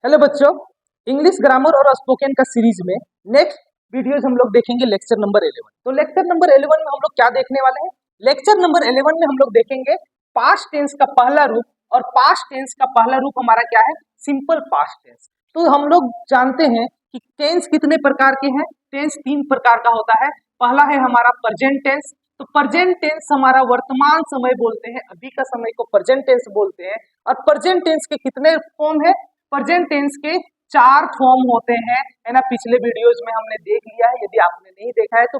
Hello बच्चों, English grammar और spoken का सीरीज में नेक्स्ट वीडियोज हम लोग देखेंगे लेक्चर नंबर 11। तो लेक्चर नंबर 11 में हम लोग क्या देखने वाले हैं? लेक्चर नंबर 11 में हम लोग देखेंगे पास्ट टेंस का पहला रूप, और पास्ट टेंस का पहला रूप हमारा क्या है? Simple past tense. तो हम लोग जानते हैं कि टेंस कितने प्रकार के हैं। टेंस 3 प्रकार का होता है। पहला है हमारा प्रेजेंट टेंस। तो प्रेजेंट टेंस हमारा वर्तमान समय बोलते हैं, अभी का समय को प्रेजेंट टेंस बोलते हैं। और प्रेजेंट टेंस के कितने फॉर्म है? प्रेजेंट टेंस के 4 फॉर्म होते हैं, है ना। पिछले वीडियोज में हमने देख लिया है। यदि आपने नहीं देखा है तो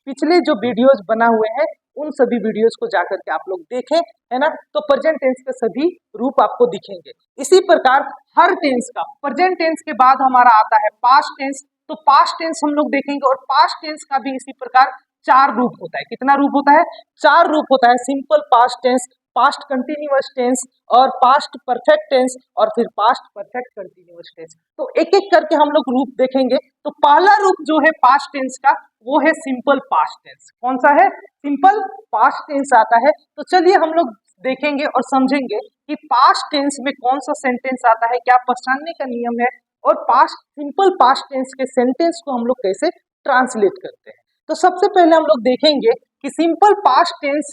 पिछले जो वीडियोज बना हुए हैं उन सभी वीडियोज को जाकर के आप लोग देखें, है ना। तो प्रेजेंट टेंस के सभी रूप आपको दिखेंगे। इसी प्रकार हर टेंस का प्रेजेंट टेंस के बाद हमारा आता है पास्ट टेंस। तो पास्ट टेंस हम लोग देखेंगे, और पास्ट टेंस का भी इसी प्रकार 4 रूप होता है। कितना रूप होता है? 4 रूप होता है। Simple past tense, past continuous tense, और पास्ट परफेक्ट टेंस, और फिर पास्ट परफेक्ट कंटिन्यूअस टेंस। तो एक एक करके हम लोग रूप देखेंगे। तो पहला रूप जो है पास्ट टेंस का, वो है सिंपल पास्ट टेंस। कौन सा है? सिंपल पास्ट टेंस आता है। तो चलिए हम लोग देखेंगे और समझेंगे कि पास्ट टेंस में कौन सा सेंटेंस आता है, क्या पहचानने का नियम है, और पास्ट सिंपल पास्ट टेंस के सेंटेंस को हम लोग कैसे ट्रांसलेट करते हैं। तो सबसे पहले हम लोग देखेंगे कि सिंपल पास्ट टेंस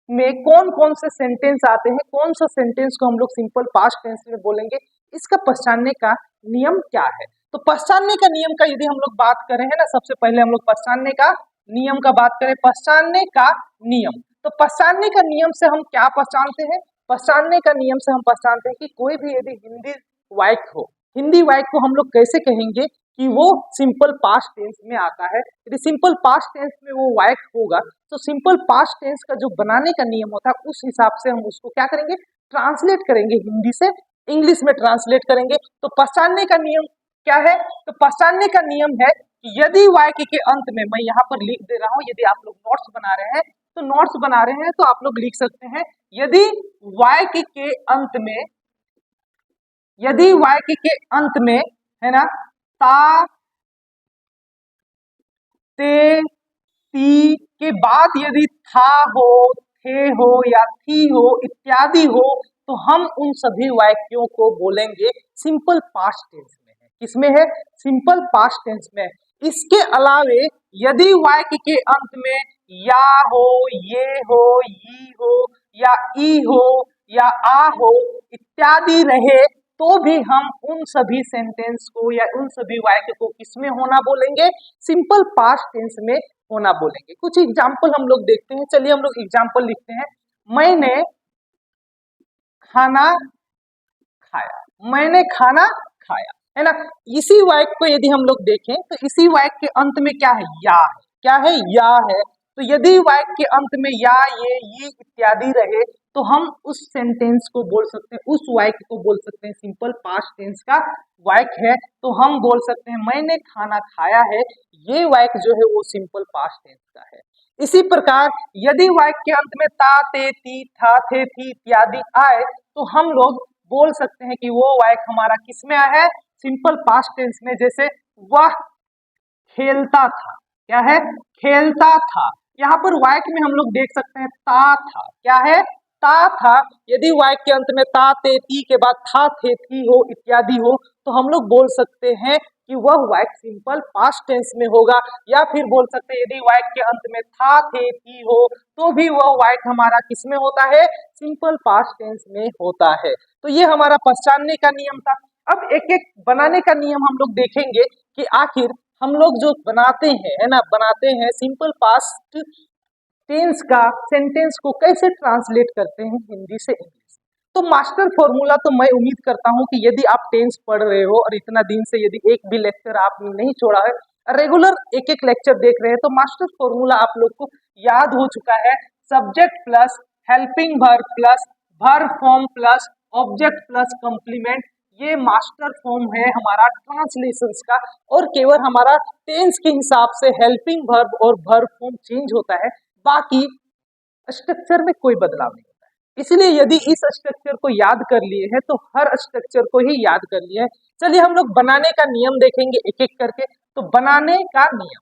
में कौन कौन से सेंटेंस आते हैं, कौन सा सेंटेंस को हम लोग सिंपल पास्ट टेंस में बोलेंगे, इसका पहचानने का नियम क्या है। तो पहचानने का नियम का यदि हम लोग बात करें, है ना, सबसे पहले हम लोग पहचानने का नियम का बात करें। पहचानने का नियम, तो पहचानने का नियम से हम क्या पहचानते हैं? पहचानने का नियम से हम पहचानते हैं कि कोई भी यदि हिंदी वाक्य हो, हिंदी वाक्य को हम लोग कैसे कहेंगे कि वो सिंपल पास्ट टेंस में आता है। यदि सिंपल पास्ट टेंस में वो वाक्य होगा तो सिंपल पास्ट टेंस का जो बनाने का नियम होता है उस हिसाब से हम उसको क्या करेंगे? ट्रांसलेट करेंगे, हिंदी से इंग्लिश में ट्रांसलेट करेंगे। तो पहचानने का नियम क्या है? तो पहचानने का नियम है कि यदि वाक्य के अंत में, मैं यहाँ पर लिख दे रहा हूँ, यदि आप लोग नोट्स बना रहे हैं तो नोट्स बना रहे हैं तो आप लोग लिख सकते हैं, यदि वाक्य के अंत में, यदि वाक्य के अंत में, है ना, ता ते ती के बाद यदि था हो, थे हो, या थी हो इत्यादि हो, तो हम उन सभी वाक्यों को बोलेंगे सिंपल पास्ट टेंस में है। किसमें है? सिंपल पास्ट टेंस में। इसके अलावे यदि वाक्य के अंत में या हो, ये हो, ई हो, या ई हो, या आ हो इत्यादि रहे, तो भी हम उन सभी सेंटेंस को या उन सभी वाक्य को किसमें होना बोलेंगे? सिंपल पास्ट टेंस में होना बोलेंगे। कुछ एग्जाम्पल हम लोग देखते हैं। चलिए हम लोग एग्जाम्पल लिखते हैं। मैंने खाना खाया, मैंने खाना खाया, है ना। इसी वाक्य को यदि हम लोग देखें तो इसी वाक्य के अंत में क्या है? या है। क्या है? या है। तो यदि वाक्य के अंत में या, ये इत्यादि रहे तो हम उस सेंटेंस को बोल सकते हैं, उस वाक्य को बोल सकते हैं सिंपल पास्ट टेंस का वाक्य है। तो हम बोल सकते हैं मैंने खाना खाया है, ये वाक्य जो है वो सिंपल पास्ट टेंस का है। इसी प्रकार यदि वाक्य के अंत में ता, ते, ती, था, थे, थी इत्यादि आए तो हम लोग बोल सकते हैं कि वो वाक्य हमारा किसमें आया है? सिंपल पास्ट टेंस में। जैसे वह खेलता था, क्या है? खेलता था। यहाँ पर वाक्य में हम लोग देख सकते हैं ता था, क्या है? ता था। यदि वाक्य के अंत में ता, ते, ती के बाद था, थे, थी हो इत्यादि हो तो हम लोग बोल सकते हैं कि वह वाक्य सिंपल पास्ट टेंस में होगा। या फिर बोल सकते हैं यदि वाक्य के अंत में था, थे, थी हो तो भी वह वाक्य हमारा किसमें होता है? सिंपल पास्ट टेंस में होता है। तो ये हमारा पहचानने का नियम था। अब एक एक बनाने का नियम हम लोग देखेंगे कि आखिर हम लोग जो बनाते हैं, है ना, बनाते हैं सिंपल पास्ट टेंस का सेंटेंस को कैसे ट्रांसलेट करते हैं हिंदी से इंग्लिश। तो मास्टर फॉर्मूला तो मैं उम्मीद करता हूं कि यदि आप टेंस पढ़ रहे हो और इतना दिन से यदि एक भी लेक्चर आपने नहीं छोड़ा है, रेगुलर एक एक लेक्चर देख रहे हैं, तो मास्टर फॉर्मूला आप लोग को याद हो चुका है। Subject plus helping verb plus verb form plus object plus complement, ये मास्टर फॉर्म है हमारा ट्रांसलेशंस का। और केवल हमारा टेंस के हिसाब से हेल्पिंग वर्ब और वर्ब फॉर्म चेंज होता है, बाकी स्ट्रक्चर में कोई बदलाव नहीं होता है। इसलिए यदि इस स्ट्रक्चर को याद कर लिए हैं तो हर स्ट्रक्चर को ही याद कर लिए हैं। चलिए हम लोग बनाने का नियम देखेंगे एक एक करके। तो बनाने का नियम,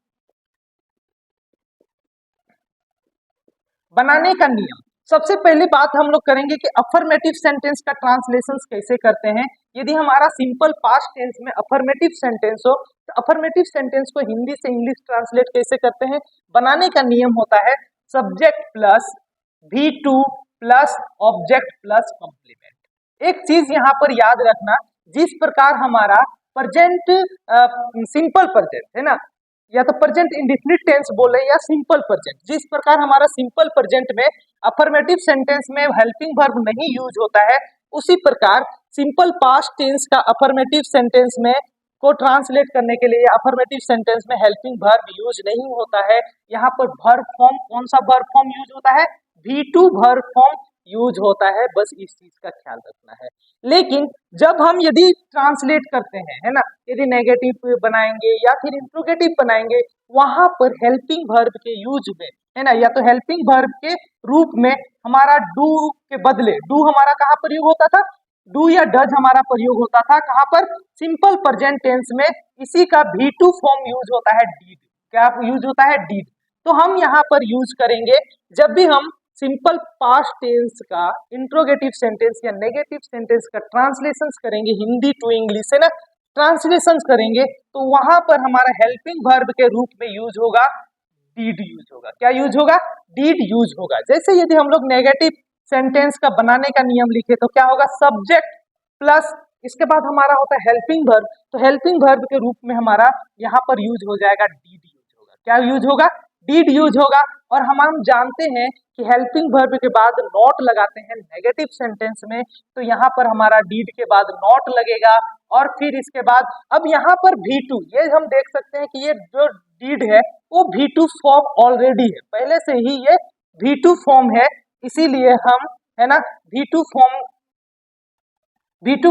बनाने का नियम, सबसे पहले बात हम लोग करेंगे कि अफर्मेटिव सेंटेंस का ट्रांसलेशन कैसे करते हैं, यदि हमारा सिंपल पास्ट टेंस में अफर्मेटिव सेंटेंस हो तो अफर्मेटिव सेंटेंस को हिंदी से इंग्लिश ट्रांसलेट कैसे करते हैं? बनाने का नियम होता है subject plus V2 plus object plus complement. एक चीज यहाँ पर याद रखना, जिस प्रकार हमारा प्रेजेंट सिंपल प्रेजेंट है ना, या तो प्रेजेंट इंडेफिनिट टेंस बोले या सिंपल प्रेजेंट, जिस प्रकार हमारा सिंपल प्रेजेंट में अफर्मेटिव सेंटेंस में हेल्पिंग वर्ब नहीं यूज होता है, उसी प्रकार सिंपल पास्ट टेंस का अफर्मेटिव सेंटेंस में को ट्रांसलेट करने के लिए अफर्मेटिव सेंटेंस में हेल्पिंग वर्ब यूज नहीं होता है। यहाँ पर वर्ब फॉर्म, कौन सा वर्ब फॉर्म यूज होता है? V2 वर्ब फॉर्म यूज होता है, बस इस चीज का ख्याल रखना है। लेकिन जब हम यदि ट्रांसलेट करते हैं, है ना, यदि नेगेटिव बनाएंगे या फिर इंट्रोगेटिव बनाएंगे, वहां पर हेल्पिंग वर्ब के यूज में, है ना, या तो हेल्पिंग वर्ब के रूप में हमारा डू के बदले, डू हमारा कहाँ प्रयोग होता था? डू या डज हमारा प्रयोग होता था कहाँ पर? सिंपल प्रेजेंट टेंस में। इसी का V2 फॉर्म यूज होता है डीड। क्या यूज होता है? डीड। तो हम यहाँ पर यूज करेंगे जब भी हम सिंपल पास्ट टेंस का इंट्रोगेटिव सेंटेंस या नेगेटिव सेंटेंस का ट्रांसलेशन करेंगे हिंदी टू इंग्लिश, है ना, ट्रांसलेशन करेंगे, तो वहां पर हमारा हेल्पिंग वर्ब के रूप में यूज होगा डीड यूज होगा। क्या यूज होगा? डीड यूज होगा। जैसे यदि हम लोग नेगेटिव सेंटेंस का बनाने का नियम लिखे तो क्या होगा? सब्जेक्ट प्लस इसके बाद हमारा होता है हेल्पिंग वर्ब, तो हेल्पिंग वर्ब के रूप में हमारा यहाँ पर यूज हो जाएगा डीड यूज होगा। क्या यूज होगा? डीड यूज होगा। और हम जानते हैं कि हेल्पिंग वर्ब के बाद नॉट लगाते हैं नेगेटिव सेंटेंस में, तो यहाँ पर हमारा डीड के बाद नॉट लगेगा। और फिर इसके बाद अब यहाँ पर V2, ये हम देख सकते हैं कि ये जो डीड है वो V2 फॉर्म ऑलरेडी है, पहले से ही ये V2 फॉर्म है, इसीलिए हम, है ना, V2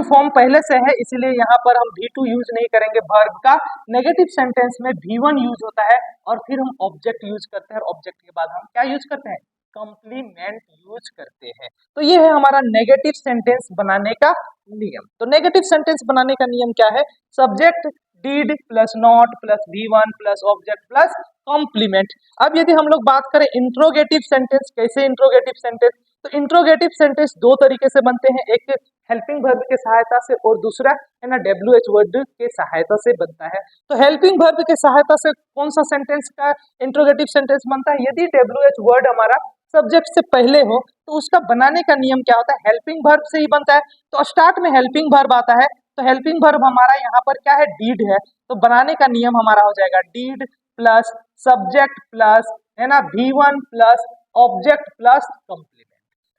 फॉर्म पहले से है, इसीलिए यहाँ पर हम V2 यूज नहीं करेंगे वर्ब का। नेगेटिव सेंटेंस में V1 यूज होता है और फिर हम ऑब्जेक्ट यूज करते हैं, और ऑब्जेक्ट के बाद हम क्या यूज करते हैं? कॉम्प्लीमेंट यूज करते हैं। तो ये है हमारा नेगेटिव सेंटेंस बनाने का नियम। तो नेगेटिव सेंटेंस बनाने का नियम क्या है? Subject did plus not plus V1 plus object plus complement. अब यदि हम लोग बात करें इंट्रोगेटिव सेंटेंस, कैसे इंट्रोगेटिव सेंटेंस? तो इंट्रोगेटिव सेंटेंस दो तरीके से बनते हैं, एक हेल्पिंग वर्ब के सहायता से और दूसरा, है ना, WH वर्ड के सहायता से बनता है। तो हेल्पिंग वर्ब के सहायता से कौन सा सेंटेंस का इंट्रोगेटिव सेंटेंस बनता है? यदि WH वर्ड हमारा सब्जेक्ट से पहले हो तो उसका बनाने का नियम क्या होता है? हेल्पिंग वर्ब से ही बनता है। तो स्टार्ट में हेल्पिंग वर्ब आता है, तो हेल्पिंग वर्ब हमारा यहाँ पर क्या है? डीड है। तो बनाने का नियम हमारा हो जाएगा डीड प्लस सब्जेक्ट प्लस, है ना, V1 plus object plus complement.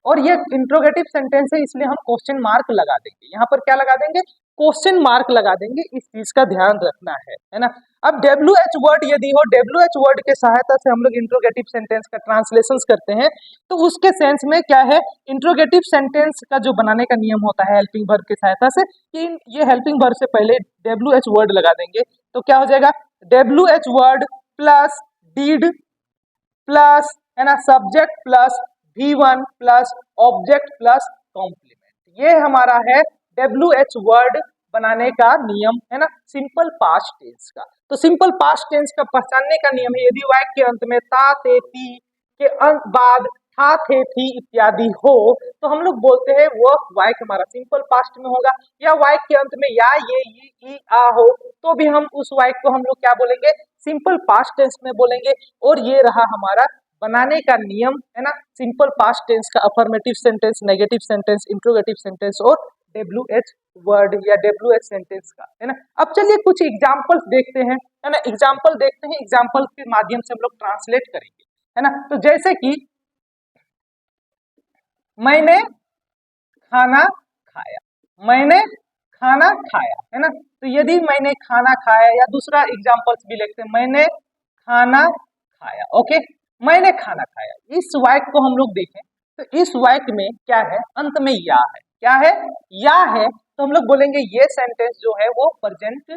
और ये इंट्रोगेटिव सेंटेंस है, इसलिए हम क्वेश्चन मार्क लगा देंगे। यहाँ पर क्या लगा देंगे? क्वेश्चन मार्क लगा देंगे। इस चीज का ध्यान रखना है ना। अब WH वर्ड यदि हो, WH वर्ड के सहायता से हम लोग इंट्रोगेटिव सेंटेंस का ट्रांसलेशन करते हैं, तो उसके सेंस में क्या है? इंट्रोगेटिव सेंटेंस का जो बनाने का नियम होता है हेल्पिंग वर्ब के सहायता से, कि ये हेल्पिंग वर्ब से पहले WH वर्ड लगा देंगे, तो क्या हो जाएगा? WH word plus did plus, है ना, subject plus V1 plus object plus complement. ये हमारा है WH वर्ड बनाने का नियम, है ना, सिंपल पास्ट टेंस का। तो सिंपल पास्ट टेंस का पहचानने का नियम है, यदि वाक्य के अंत में ता थे ती के अंत बाद था थे थी इत्यादि हो, तो हम लोग बोलते हैं वह वाक्य हमारा सिंपल पास्ट में होगा। या वाक्य के अंत में या ये ई आ हो, तो भी हम उस वाक्य को हम लोग क्या बोलेंगे? सिंपल पास्ट टेंस में बोलेंगे। और ये रहा हमारा बनाने का नियम, है ना, सिंपल पास्ट टेंस का affirmative sentence, negative sentence, interrogative sentence और WH वर्ड या WH सेंटेंस का, है ना। अब चलिए कुछ एग्जांपल्स देखते हैं, है ना, एग्जांपल देखते हैं, एग्जांपल के माध्यम से हम लोग ट्रांसलेट करेंगे, है ना। तो जैसे कि मैंने खाना खाया, मैंने खाना खाया, है ना। तो यदि मैंने खाना खाया, या दूसरा एग्जांपल्स भी लेते हैं, मैंने खाना खाया, ओके, मैंने खाना खाया। इस वाक्य को हम लोग देखें तो इस वाक्य में क्या है? अंत में या है। क्या है? या है। तो हम लोग बोलेंगे ये सेंटेंस जो है वो प्रेजेंट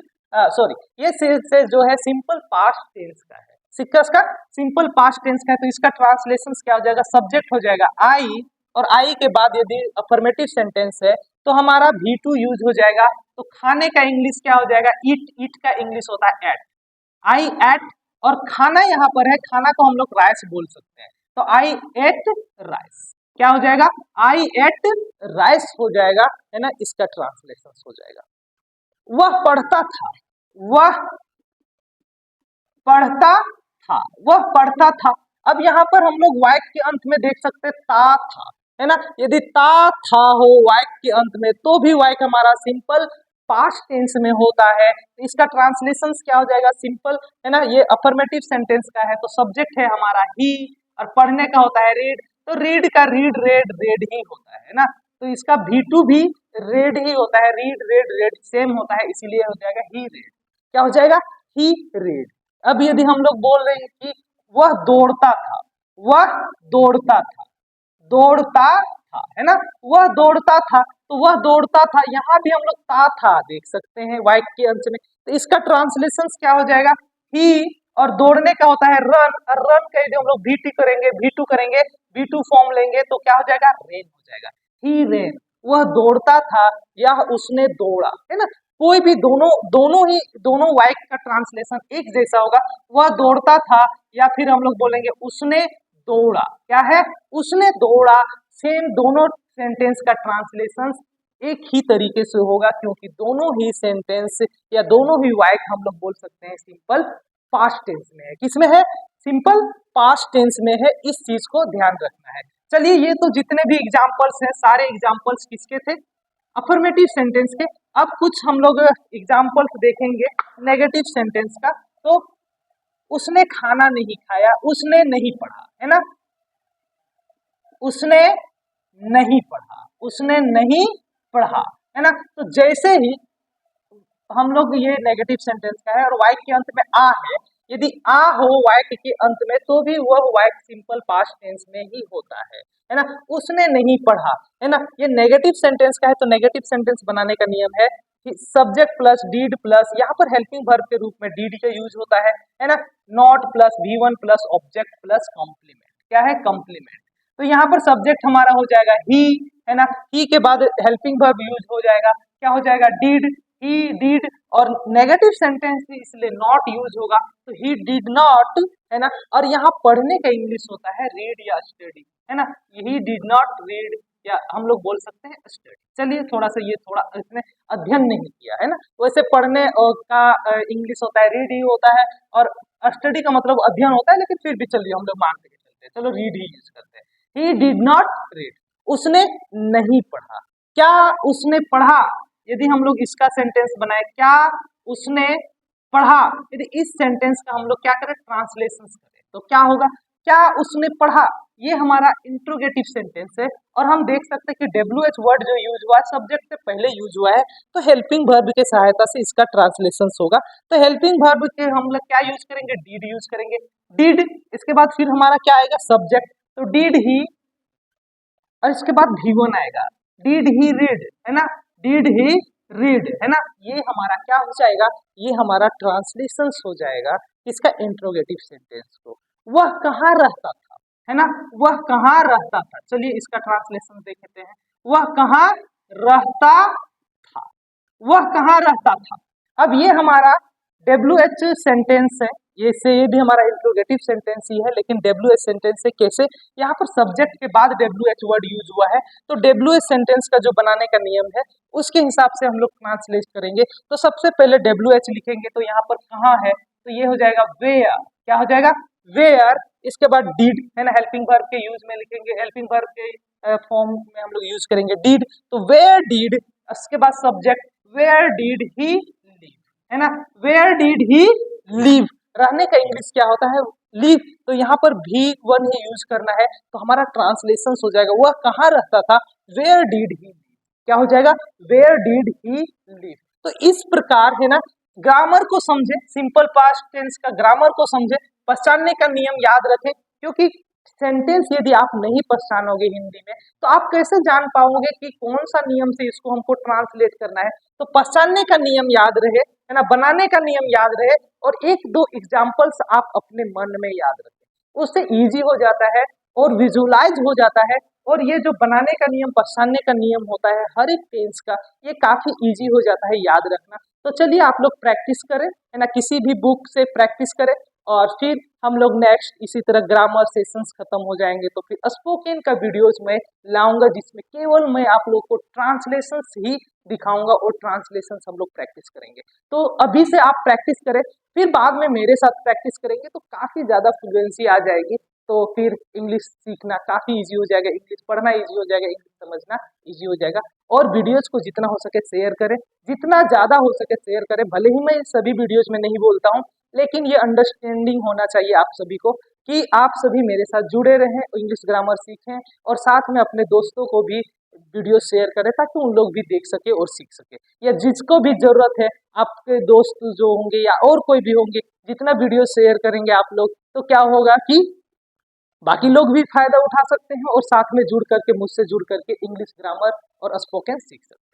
ये सेंटेंस जो है सिंपल पास्ट टेंस का है, का सिंपल पास्ट टेंस का है। तो इसका ट्रांसलेशन क्या हो जाएगा? सब्जेक्ट हो जाएगा आई, और आई के बाद यदि अफर्मेटिव सेंटेंस है तो हमारा V2 यूज हो जाएगा। तो खाने का इंग्लिश क्या हो जाएगा? ईट, ईट का इंग्लिश होता है एट, आई एट, और खाना यहाँ पर है, खाना को हम लोग राइस बोल सकते हैं, तो आई एट राइस। क्या हो जाएगा, आई एट राइस हो जाएगा, है ना, इसका ट्रांसलेशन हो जाएगा। वह पढ़ता था, वह पढ़ता था, वह पढ़ता था। अब यहाँ पर हम लोग वाक्य के अंत में देख सकते ता था, है ना। यदि ता था हो वाक्य के अंत में तो भी वाक्य हमारा सिंपल पास्ट टेंस में होता है। इसका ट्रांसलेशन क्या हो जाएगा, सिंपल, है ना। ये अफर्मेटिव सेंटेंस का है तो सब्जेक्ट है हमारा ही और पढ़ने का होता है रीड, तो रीड का रीड रेड रेड ही होता है ना। तो इसका V2 भी रेड ही होता है, रीड रेड रेड सेम होता है, इसीलिए हो जाएगा ही रेड। क्या हो जाएगा, ही रेड। अब यदि हम लोग बोल रहे हैं कि वह दौड़ता था, वह दौड़ता था, दौड़ता था, है ना, वह दौड़ता था, तो वह दौड़ता था, यहाँ भी हम लोग था देख सकते हैं वाक्य के अंत में। तो इसका ट्रांसलेशन क्या हो जाएगा, ही, और दौड़ने का होता है रन, और रन का यदि हम लोग V2 करेंगे, V2 करेंगे, V2 फॉर्म लेंगे तो क्या हो जाएगा, रेन हो जाएगा। ही रेन, वह दौड़ता था या उसने दौड़ा, है ना। कोई भी दोनों वाक्य का ट्रांसलेशन एक जैसा होगा। वह दौड़ता था या फिर हम लोग बोलेंगे उसने दौड़ा, क्या है, उसने दौड़ा। सेम दोनों सेंटेंस का ट्रांसलेशन एक ही तरीके से होगा, क्योंकि दोनों ही सेंटेंस या दोनों ही वाक्य हम लोग बोल सकते हैं सिंपल पास्ट टेंस में है। किसमें है, सिंपल पास्ट टेंस में है, इस चीज को ध्यान रखना है। चलिए, ये तो जितने भी एग्जाम्पल्स हैं सारे एग्जाम्पल्स किसके थे, अफर्मेटिव सेंटेंस के। अब कुछ हम लोग एग्जाम्पल्स देखेंगे नेगेटिव सेंटेंस का। तो उसने खाना नहीं खाया, उसने नहीं पढ़ा, है ना, उसने नहीं पढ़ा, उसने नहीं पढ़ा, है ना। तो जैसे ही हम लोग, ये नेगेटिव सेंटेंस का है और वाक्य के अंत में आ है, यदि आ हो वाक्य के अंत में तो भी वह वाक्य सिंपल पास्ट टेंस में ही होता है ना। उसने नहीं पढ़ा, है ना, ये नेगेटिव सेंटेंस का है। तो नेगेटिव सेंटेंस बनाने का नियम है कि सब्जेक्ट प्लस डीड प्लस, यहाँ पर हेल्पिंग वर्ब के रूप में डीड का यूज होता है ना, not plus V1 plus object plus complement, क्या है, कॉम्प्लीमेंट। तो यहाँ पर सब्जेक्ट हमारा हो जाएगा ही, है ना, ही के बाद हेल्पिंग वर्ब यूज हो जाएगा, क्या हो जाएगा, डिड, ही डिड। और नेगेटिव सेंटेंस इसलिए नॉट यूज होगा, तो ही डिड नॉट, है ना। और यहाँ पढ़ने का इंग्लिश होता है रीड या स्टडी, है ना, ही डिड नॉट रीड, या हम लोग बोल सकते हैं स्टडी। चलिए, थोड़ा सा ये थोड़ा इसने अध्ययन नहीं किया, है ना। वैसे पढ़ने का इंग्लिश होता है रीड ही होता है, और स्टडी का मतलब अध्ययन होता है, लेकिन फिर भी चलिए हम लोग मान के चलते हैं, चलो रीड ही यूज करते हैं। ही डिड नॉट रीड, उसने नहीं पढ़ा। क्या उसने पढ़ा, यदि हम लोग इसका सेंटेंस बनाए, क्या उसने पढ़ा, यदि इस सेंटेंस का हम लोग क्या करें, ट्रांसलेशन करें, तो क्या होगा, क्या उसने पढ़ा। ये हमारा इंट्रोगेटिव सेंटेंस है, और हम देख सकते हैं कि WH वर्ड जो यूज हुआ है सब्जेक्ट से पहले यूज हुआ है, तो हेल्पिंग वर्ब के सहायता से इसका ट्रांसलेशन होगा। तो हेल्पिंग वर्ब के हम लोग क्या यूज करेंगे, डिड यूज करेंगे, डिड। इसके बाद फिर हमारा क्या आएगा, सब्जेक्ट, तो डिड ही, और इसके बाद V1 आएगा, डिड ही रीड, है ना, डिड ही रीड, है ना। ये हमारा क्या हो जाएगा, ये हमारा ट्रांसलेशन हो जाएगा इसका इंट्रोगेटिव सेंटेंस को। वह कहाँ रहता था, है ना, वह कहाँ रहता था। चलिए इसका ट्रांसलेशन देखते हैं, वह कहाँ रहता था, वह कहाँ रहता था। अब ये हमारा WH सेंटेंस है, ये भी हमारा इंट्रोगेटिव सेंटेंस ही है, लेकिन WH सेंटेंस से कैसे, यहाँ पर सब्जेक्ट के बाद WH वर्ड यूज हुआ है, तो WH सेंटेंस का जो बनाने का नियम है उसके हिसाब से हम लोग ट्रांसलेट करेंगे। तो सबसे पहले WH लिखेंगे, तो यहाँ पर कहाँ है, तो ये हो जाएगा वेयर, क्या हो जाएगा, वेयर। इसके बाद डिड, है ना, हेल्पिंग वर्ब के यूज में लिखेंगे, हेल्पिंग वर्ब के फॉर्म में हम लोग यूज करेंगे डिड, तो वेयर डिड। इसके बाद subject, where did he live, है ना, वेयर डिड ही लिव। रहने का इंग्लिश क्या होता है, लिव। तो यहाँ पर V1 ही यूज करना है, तो हमारा ट्रांसलेशन हो जाएगा, वह कहाँ रहता था, वेयर डिड ही लिव, क्या हो जाएगा, वेयर डिड ही लिव। तो इस प्रकार, है ना, ग्रामर को समझे, सिंपल पास्ट टेंस का ग्रामर को समझे, पहचानने का नियम याद रखें, क्योंकि सेंटेंस यदि आप नहीं पहचानोगे हिंदी में तो आप कैसे जान पाओगे कि कौन सा नियम से इसको हमको ट्रांसलेट करना है। तो पहचानने का नियम याद रहे, है ना, बनाने का नियम याद रहे, और एक दो एग्जाम्पल्स आप अपने मन में याद रखें, उससे इजी हो जाता है और विजुलाइज हो जाता है, और ये जो बनाने का नियम, पहचानने का नियम होता है हर एक टेंस का, ये काफी इजी हो जाता है याद रखना। तो चलिए आप लोग प्रैक्टिस करें, है ना, किसी भी बुक से प्रैक्टिस करें, और फिर हम लोग नेक्स्ट इसी तरह ग्रामर सेशंस खत्म हो जाएंगे तो फिर स्पोकन का वीडियोस में लाऊंगा, जिसमें केवल मैं आप लोग को ट्रांसलेशंस ही दिखाऊंगा और ट्रांसलेशंस हम लोग प्रैक्टिस करेंगे। तो अभी से आप प्रैक्टिस करें, फिर बाद में मेरे साथ प्रैक्टिस करेंगे तो काफी ज्यादा फ्लुएंसी आ जाएगी, तो फिर इंग्लिश सीखना काफी इजी हो जाएगा, इंग्लिश पढ़ना इजी हो जाएगा, इंग्लिश समझना इजी हो जाएगा। और वीडियोज को जितना हो सके शेयर करें, जितना ज्यादा हो सके शेयर करें। भले ही मैं सभी वीडियोज में नहीं बोलता हूँ, लेकिन ये अंडरस्टैंडिंग होना चाहिए आप सभी को कि आप सभी मेरे साथ जुड़े रहें, इंग्लिश ग्रामर सीखें, और साथ में अपने दोस्तों को भी वीडियो शेयर करें ताकि उन लोग भी देख सके और सीख सके, या जिसको भी जरूरत है, आपके दोस्त जो होंगे या और कोई भी होंगे, जितना वीडियो शेयर करेंगे आप लोग तो क्या होगा कि बाकी लोग भी फायदा उठा सकते हैं और साथ में जुड़ करके, मुझसे जुड़ करके इंग्लिश ग्रामर और स्पोकन सीख सकते हैं।